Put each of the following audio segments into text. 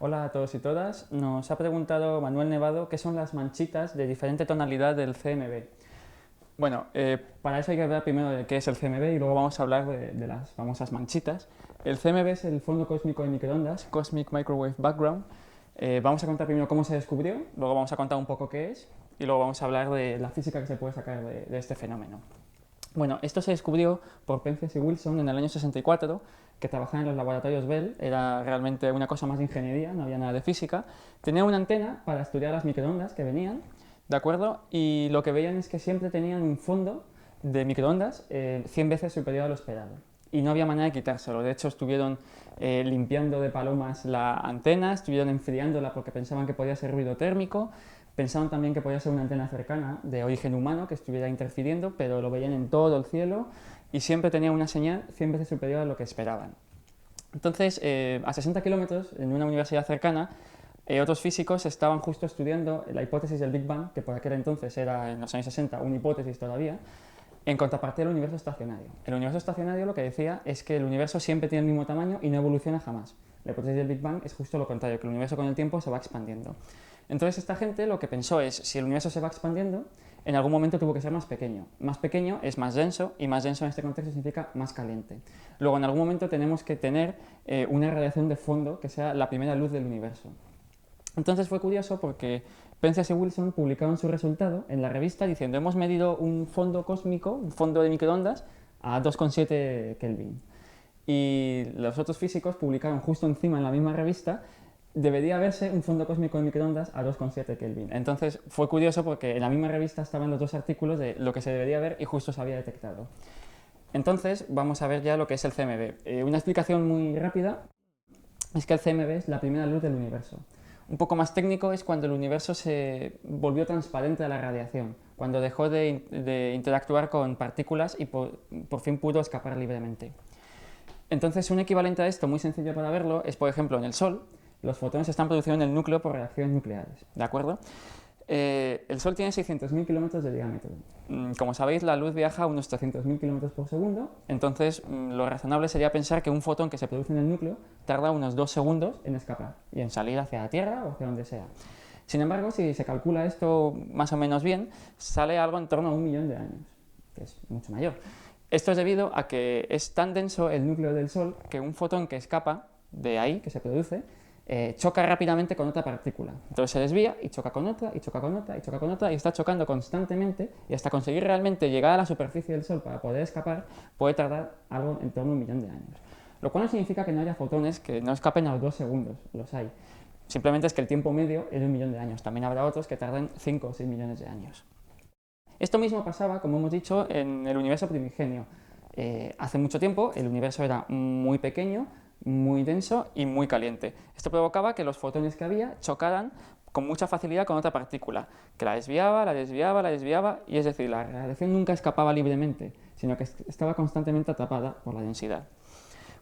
Hola a todos y todas. Nos ha preguntado Manuel Nevado qué son las manchitas de diferente tonalidad del CMB. Bueno, para eso hay que hablar primero de qué es el CMB y luego vamos a hablar de las famosas manchitas. El CMB es el fondo cósmico de microondas, Cosmic Microwave Background. Vamos a contar primero cómo se descubrió, luego vamos a contar un poco qué es y luego vamos a hablar de la física que se puede sacar de este fenómeno. Bueno, esto se descubrió por Penzias y Wilson en el año 64, que trabajaban en los laboratorios Bell, era realmente una cosa más de ingeniería, no había nada de física. Tenían una antena para estudiar las microondas que venían, ¿de acuerdo? Y lo que veían es que siempre tenían un fondo de microondas 100 veces superior a lo esperado. Y no había manera de quitárselo. De hecho, estuvieron limpiando de palomas la antena, estuvieron enfriándola porque pensaban que podía ser ruido térmico, pensaban también que podía ser una antena cercana de origen humano que estuviera interfiriendo, pero lo veían en todo el cielo y siempre tenía una señal 100 veces superior a lo que esperaban. Entonces, a 60 kilómetros, en una universidad cercana, otros físicos estaban justo estudiando la hipótesis del Big Bang, que por aquel entonces era, en los años 60, una hipótesis todavía, en contrapartida del universo estacionario. El universo estacionario lo que decía es que el universo siempre tiene el mismo tamaño y no evoluciona jamás. La hipótesis del Big Bang es justo lo contrario, que el universo con el tiempo se va expandiendo. Entonces esta gente lo que pensó es, si el universo se va expandiendo, en algún momento tuvo que ser más pequeño. Más pequeño es más denso y más denso en este contexto significa más caliente. Luego en algún momento tenemos que tener una radiación de fondo que sea la primera luz del universo. Entonces fue curioso porque Penzias y Wilson publicaron su resultado en la revista diciendo hemos medido un fondo cósmico, un fondo de microondas a 2,7 Kelvin. Y los otros físicos publicaron justo encima en la misma revista debería verse un fondo cósmico de microondas a 2,7 Kelvin. Entonces fue curioso porque en la misma revista estaban los dos artículos de lo que se debería ver y justo se había detectado. Entonces vamos a ver ya lo que es el CMB. Una explicación muy rápida es que el CMB es la primera luz del universo. Un poco más técnico es cuando el universo se volvió transparente a la radiación, cuando dejó de interactuar con partículas y por fin pudo escapar libremente. Entonces, un equivalente a esto muy sencillo para verlo es, por ejemplo, en el Sol, los fotones se están produciendo en el núcleo por reacciones nucleares, ¿de acuerdo? El Sol tiene 600.000 kilómetros de diámetro. Como sabéis, la luz viaja a unos 300.000 kilómetros por segundo, entonces lo razonable sería pensar que un fotón que se produce en el núcleo tarda unos 2 segundos en escapar y en salir hacia la Tierra o hacia donde sea. Sin embargo, si se calcula esto más o menos bien, sale algo en torno a 1 millón de años, que es mucho mayor. Esto es debido a que es tan denso el núcleo del Sol que un fotón que escapa de ahí, que se produce, choca rápidamente con otra partícula. Entonces se desvía y choca con otra, y choca con otra, y choca con otra, y está chocando constantemente, y hasta conseguir realmente llegar a la superficie del Sol para poder escapar, puede tardar algo en torno a 1 millón de años. Lo cual no significa que no haya fotones que no escapen a los 2 segundos, los hay. Simplemente es que el tiempo medio es de 1 millón de años. También habrá otros que tarden 5 o 6 millones de años. Esto mismo pasaba, como hemos dicho, en el universo primigenio. Hace mucho tiempo el universo era muy pequeño, muy denso y muy caliente. Esto provocaba que los fotones que había chocaran con mucha facilidad con otra partícula, que la desviaba, la desviaba, la desviaba, y es decir, la radiación nunca escapaba libremente, sino que estaba constantemente atrapada por la densidad.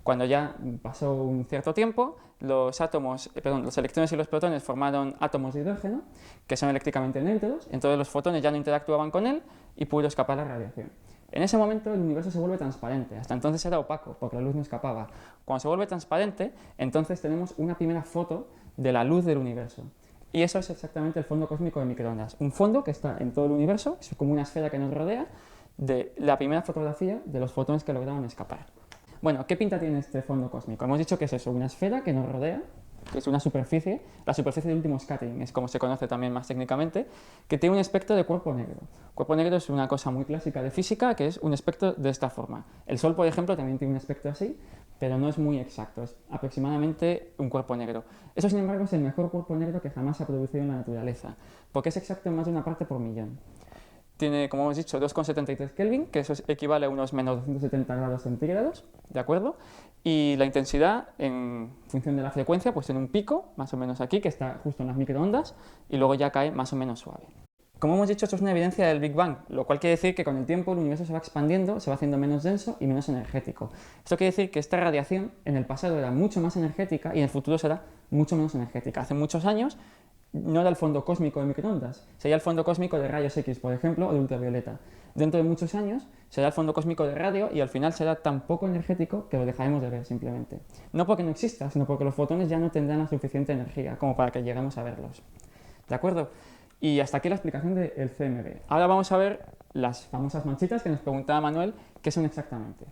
Cuando ya pasó un cierto tiempo, los electrones y los protones formaron átomos de hidrógeno, que son eléctricamente neutros, entonces los fotones ya no interactuaban con él y pudo escapar la radiación. En ese momento el universo se vuelve transparente, hasta entonces era opaco porque la luz no escapaba. Cuando se vuelve transparente, entonces tenemos una primera foto de la luz del universo. Y eso es exactamente el fondo cósmico de microondas. Un fondo que está en todo el universo, es como una esfera que nos rodea, de la primera fotografía de los fotones que lograban escapar. Bueno, ¿qué pinta tiene este fondo cósmico? Hemos dicho que es eso, una esfera que nos rodea, que es una superficie, la superficie de último scattering, es como se conoce también más técnicamente, que tiene un espectro de cuerpo negro. Cuerpo negro es una cosa muy clásica de física, que es un espectro de esta forma. El Sol, por ejemplo, también tiene un espectro así, pero no es muy exacto, es aproximadamente un cuerpo negro. Eso, sin embargo, es el mejor cuerpo negro que jamás se ha producido en la naturaleza, porque es exacto en más de una parte por millón. Tiene, como hemos dicho, 2,73 Kelvin, que eso equivale a unos menos 270 grados centígrados, ¿de acuerdo? Y la intensidad, en función de la frecuencia, pues tiene un pico, más o menos aquí, que está justo en las microondas, y luego ya cae más o menos suave. Como hemos dicho, esto es una evidencia del Big Bang, lo cual quiere decir que con el tiempo el universo se va expandiendo, se va haciendo menos denso y menos energético. Esto quiere decir que esta radiación en el pasado era mucho más energética y en el futuro será mucho menos energética. Hace muchos años no era el fondo cósmico de microondas, sería el fondo cósmico de rayos X, por ejemplo, o de ultravioleta. Dentro de muchos años será el fondo cósmico de radio y al final será tan poco energético que lo dejaremos de ver simplemente. No porque no exista, sino porque los fotones ya no tendrán la suficiente energía como para que lleguemos a verlos. ¿De acuerdo? Y hasta aquí la explicación del CMB. Ahora vamos a ver las famosas manchitas que nos preguntaba Manuel qué son exactamente.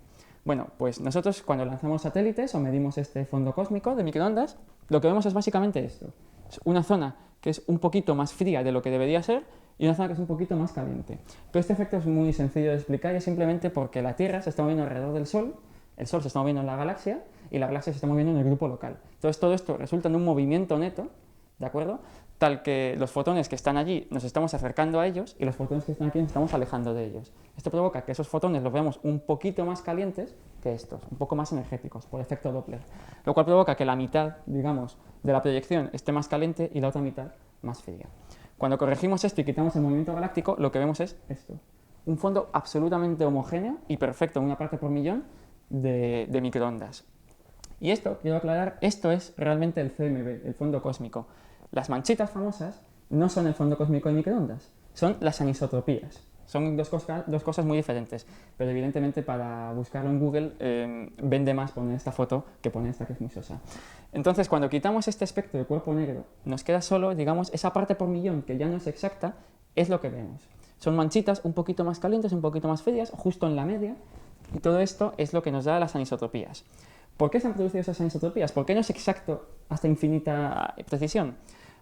Bueno, pues nosotros cuando lanzamos satélites o medimos este fondo cósmico de microondas, lo que vemos es básicamente esto. Es una zona que es un poquito más fría de lo que debería ser y una zona que es un poquito más caliente. Pero este efecto es muy sencillo de explicar y es simplemente porque la Tierra se está moviendo alrededor del Sol, el Sol se está moviendo en la galaxia y la galaxia se está moviendo en el grupo local. Entonces todo esto resulta en un movimiento neto, ¿de acuerdo? Tal que los fotones que están allí nos estamos acercando a ellos y los fotones que están aquí nos estamos alejando de ellos. Esto provoca que esos fotones los veamos un poquito más calientes que estos, un poco más energéticos, por efecto Doppler, lo cual provoca que la mitad, digamos, de la proyección esté más caliente y la otra mitad más fría. Cuando corregimos esto y quitamos el movimiento galáctico, lo que vemos es esto, un fondo absolutamente homogéneo y perfecto en una parte por millón de microondas. Y esto, quiero aclarar, esto es realmente el CMB, el fondo cósmico. Las manchitas famosas no son el fondo cósmico de microondas, son las anisotropías. Son dos cosas muy diferentes, pero evidentemente para buscarlo en Google vende más poner esta foto que poner esta que es muy sosa. Entonces, cuando quitamos este espectro de cuerpo negro, nos queda solo, digamos, esa parte por millón que ya no es exacta, es lo que vemos. Son manchitas un poquito más calientes, un poquito más frías, justo en la media, y todo esto es lo que nos da las anisotropías. ¿Por qué se han producido esas anisotropías? ¿Por qué no es exacto hasta infinita precisión?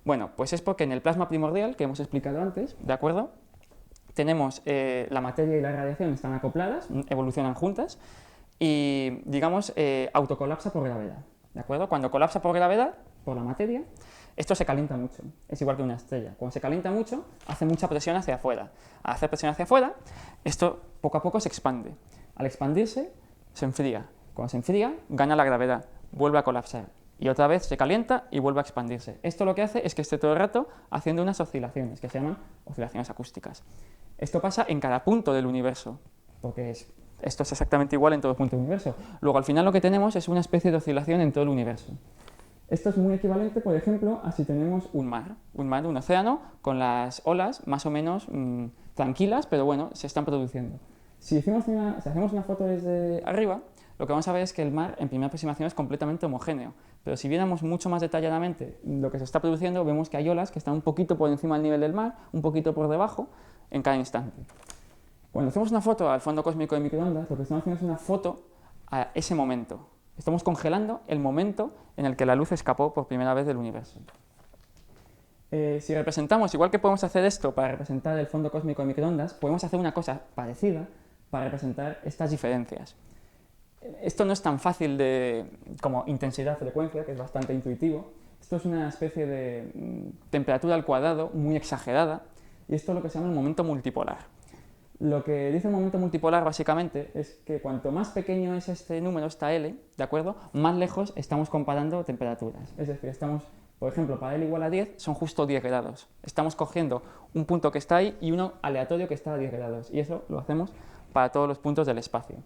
Bueno, pues es porque en el plasma primordial, que hemos explicado antes, ¿de acuerdo? Tenemos la materia y la radiación están acopladas, evolucionan juntas, y, digamos, autocolapsa por gravedad, ¿de acuerdo? Cuando colapsa por gravedad, por la materia, esto se calienta mucho, es igual que una estrella. Cuando se calienta mucho, hace mucha presión hacia afuera. Al hacer presión hacia afuera, esto poco a poco se expande. Al expandirse, se enfría. Cuando se enfría, gana la gravedad, vuelve a colapsar. Y otra vez se calienta y vuelve a expandirse. Esto lo que hace es que esté todo el rato haciendo unas oscilaciones, que se llaman oscilaciones acústicas. Esto pasa en cada punto del universo, porque esto es exactamente igual en todo punto del universo. Luego, al final lo que tenemos es una especie de oscilación en todo el universo. Esto es muy equivalente, por ejemplo, a si tenemos un mar, un océano, con las olas más o menos tranquilas, pero bueno, se están produciendo. Si hacemos una foto desde arriba, lo que vamos a ver es que el mar, en primera aproximación, es completamente homogéneo. Pero si viéramos mucho más detalladamente lo que se está produciendo, vemos que hay olas que están un poquito por encima del nivel del mar, un poquito por debajo, en cada instante. Cuando hacemos una foto al fondo cósmico de microondas, lo que estamos haciendo es una foto a ese momento. Estamos congelando el momento en el que la luz escapó por primera vez del universo. Si representamos, igual que podemos hacer esto para representar el fondo cósmico de microondas, podemos hacer una cosa parecida para representar estas diferencias. Esto no es tan fácil como intensidad-frecuencia, que es bastante intuitivo. Esto es una especie de temperatura al cuadrado muy exagerada, y esto es lo que se llama el momento multipolar. Lo que dice el momento multipolar básicamente es que cuanto más pequeño es este número, esta L, ¿de acuerdo?, más lejos estamos comparando temperaturas. Es decir, por ejemplo, para L igual a 10 son justo 10 grados. Estamos cogiendo un punto que está ahí y uno aleatorio que está a 10 grados. Y eso lo hacemos para todos los puntos del espacio.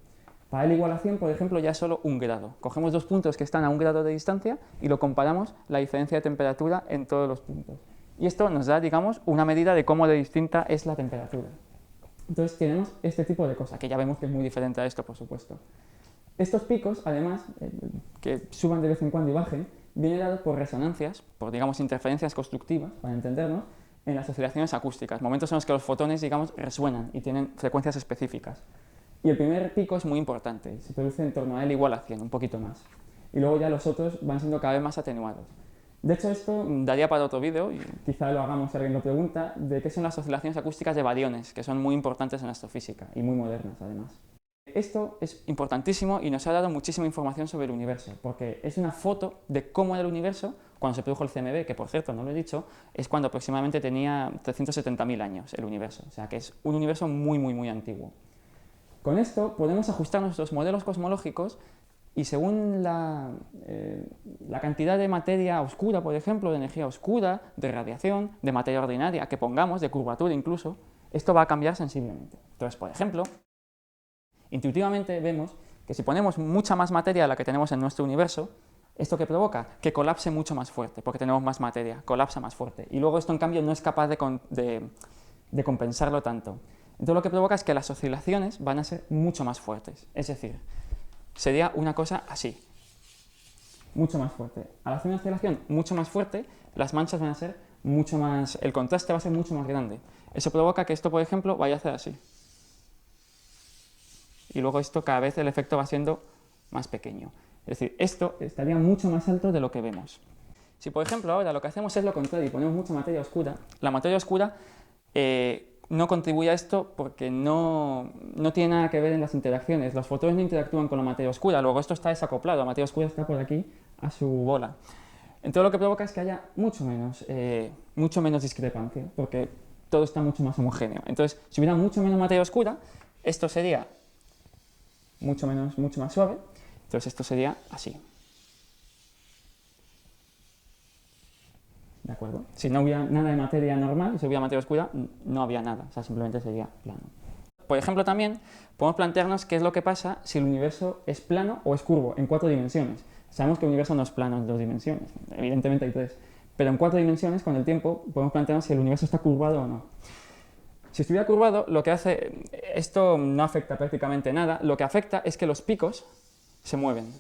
Para L igual a 100, por ejemplo, ya es solo 1 grado. Cogemos dos puntos que están a 1 grado de distancia y lo comparamos la diferencia de temperatura en todos los puntos. Y esto nos da, digamos, una medida de cómo de distinta es la temperatura. Entonces tenemos este tipo de cosa, que ya vemos que es muy diferente a esto, por supuesto. Estos picos, además, que suban de vez en cuando y bajen, vienen dados por resonancias, por, digamos, interferencias constructivas, para entendernos, en las oscilaciones acústicas, momentos en los que los fotones, digamos, resuenan y tienen frecuencias específicas. Y el primer pico es muy importante, se produce en torno a L igual a 100, un poquito más. Y luego ya los otros van siendo cada vez más atenuados. De hecho, esto daría para otro vídeo, y quizá lo hagamos si alguien lo pregunta, de qué son las oscilaciones acústicas de bariones, que son muy importantes en astrofísica y muy modernas, además. Esto es importantísimo y nos ha dado muchísima información sobre el universo, porque es una foto de cómo era el universo cuando se produjo el CMB, que por cierto, no lo he dicho, es cuando aproximadamente tenía 370.000 años el universo, o sea que es un universo muy, muy, muy antiguo. Con esto podemos ajustar nuestros modelos cosmológicos y según la cantidad de materia oscura, por ejemplo, de energía oscura, de radiación, de materia ordinaria que pongamos, de curvatura incluso, esto va a cambiar sensiblemente. Entonces, por ejemplo, intuitivamente vemos que si ponemos mucha más materia de la que tenemos en nuestro universo, ¿Esto qué provoca? Que colapse mucho más fuerte, porque tenemos más materia, colapsa más fuerte. Y luego esto, en cambio, no es capaz de compensarlo tanto. Entonces lo que provoca es que las oscilaciones van a ser mucho más fuertes. Es decir, sería una cosa así, mucho más fuerte. Al hacer una oscilación mucho más fuerte, las manchas van a ser mucho más... el contraste va a ser mucho más grande. Eso provoca que esto, por ejemplo, vaya a hacer así. Y luego esto, cada vez el efecto va siendo más pequeño. Es decir, esto estaría mucho más alto de lo que vemos. Si, por ejemplo, ahora lo que hacemos es lo contrario y ponemos mucha materia oscura, la materia oscura no contribuye a esto porque no tiene nada que ver en las interacciones. Los fotones no interactúan con la materia oscura, luego esto está desacoplado, la materia oscura está por aquí a su bola. Entonces lo que provoca es que haya mucho menos discrepancia, porque todo está mucho más homogéneo. Entonces, si hubiera mucho menos materia oscura, esto sería mucho más suave, entonces esto sería así. ¿De acuerdo? Si no hubiera nada de materia normal, si hubiera materia oscura, no había nada, o sea, simplemente sería plano. Por ejemplo, también podemos plantearnos qué es lo que pasa si el universo es plano o es curvo en 4 dimensiones. Sabemos que el universo no es plano en 2 dimensiones, evidentemente hay 3, pero en 4 dimensiones, con el tiempo, podemos plantearnos si el universo está curvado o no. Si estuviera curvado, lo que hace, esto no afecta prácticamente nada, lo que afecta es que los picos se mueven.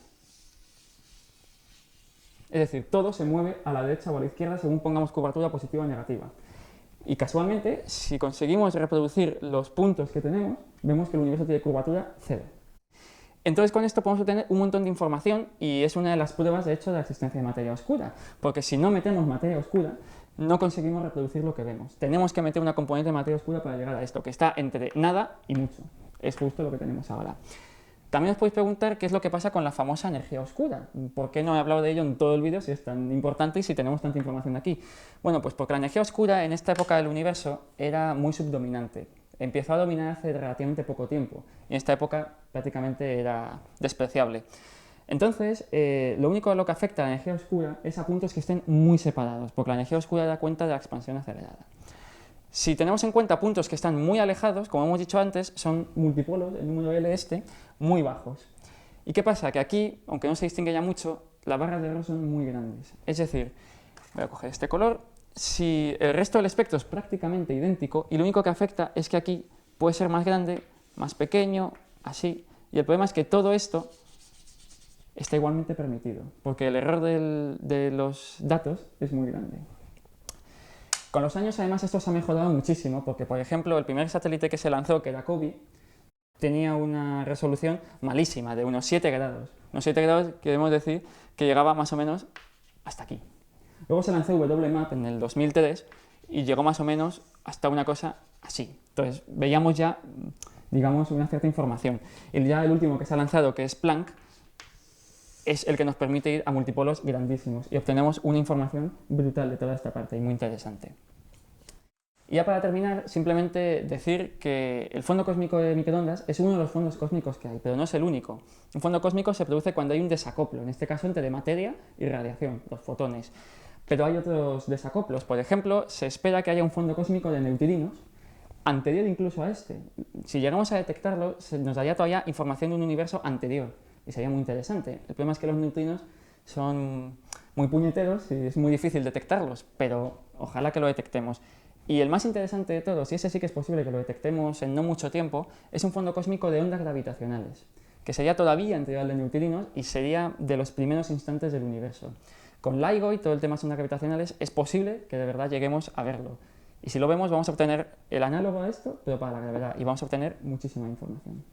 Es decir, todo se mueve a la derecha o a la izquierda según pongamos curvatura positiva o negativa. Y casualmente, si conseguimos reproducir los puntos que tenemos, vemos que el universo tiene curvatura 0. Entonces con esto podemos obtener un montón de información y es una de las pruebas, de hecho, de la existencia de materia oscura. Porque si no metemos materia oscura, no conseguimos reproducir lo que vemos. Tenemos que meter una componente de materia oscura para llegar a esto, que está entre nada y mucho. Es justo lo que tenemos ahora. También os podéis preguntar qué es lo que pasa con la famosa energía oscura. ¿Por qué no he hablado de ello en todo el vídeo si es tan importante y si tenemos tanta información aquí? Bueno, pues porque la energía oscura en esta época del universo era muy subdominante. Empezó a dominar hace relativamente poco tiempo y en esta época prácticamente era despreciable. Entonces, lo único a lo que afecta a la energía oscura es a puntos que estén muy separados, porque la energía oscura da cuenta de la expansión acelerada. Si tenemos en cuenta puntos que están muy alejados, como hemos dicho antes, son multipolos, el número L muy bajos. ¿Y qué pasa? Que aquí, aunque no se distingue ya mucho, las barras de error son muy grandes. Es decir, voy a coger este color, si el resto del espectro es prácticamente idéntico y lo único que afecta es que aquí puede ser más grande, más pequeño, así, y el problema es que todo esto está igualmente permitido, porque el error de los datos es muy grande. Con los años, además, esto se ha mejorado muchísimo, porque, por ejemplo, el primer satélite que se lanzó, que era COBE, tenía una resolución malísima, de unos 7 grados. Unos 7 grados, queremos decir, que llegaba más o menos hasta aquí. Luego se lanzó WMAP en el 2003 y llegó más o menos hasta una cosa así. Entonces, veíamos ya, digamos, una cierta información. Y ya el último que se ha lanzado, que es Planck, es el que nos permite ir a multipolos grandísimos y obtenemos una información brutal de toda esta parte y muy interesante. Y ya para terminar, simplemente decir que el fondo cósmico de microondas es uno de los fondos cósmicos que hay, pero no es el único. Un fondo cósmico se produce cuando hay un desacoplo, en este caso entre materia y radiación, los fotones. Pero hay otros desacoplos. Por ejemplo, se espera que haya un fondo cósmico de neutrinos, anterior incluso a este. Si llegamos a detectarlo, nos daría todavía información de un universo anterior. Y sería muy interesante. El problema es que los neutrinos son muy puñeteros y es muy difícil detectarlos, pero ojalá que lo detectemos. Y el más interesante de todos, y ese sí que es posible que lo detectemos en no mucho tiempo, es un fondo cósmico de ondas gravitacionales, que sería todavía anterior al de neutrinos y sería de los primeros instantes del universo. Con LIGO y todo el tema de ondas gravitacionales es posible que de verdad lleguemos a verlo. Y si lo vemos vamos a obtener el análogo a esto, pero para la gravedad, y vamos a obtener muchísima información.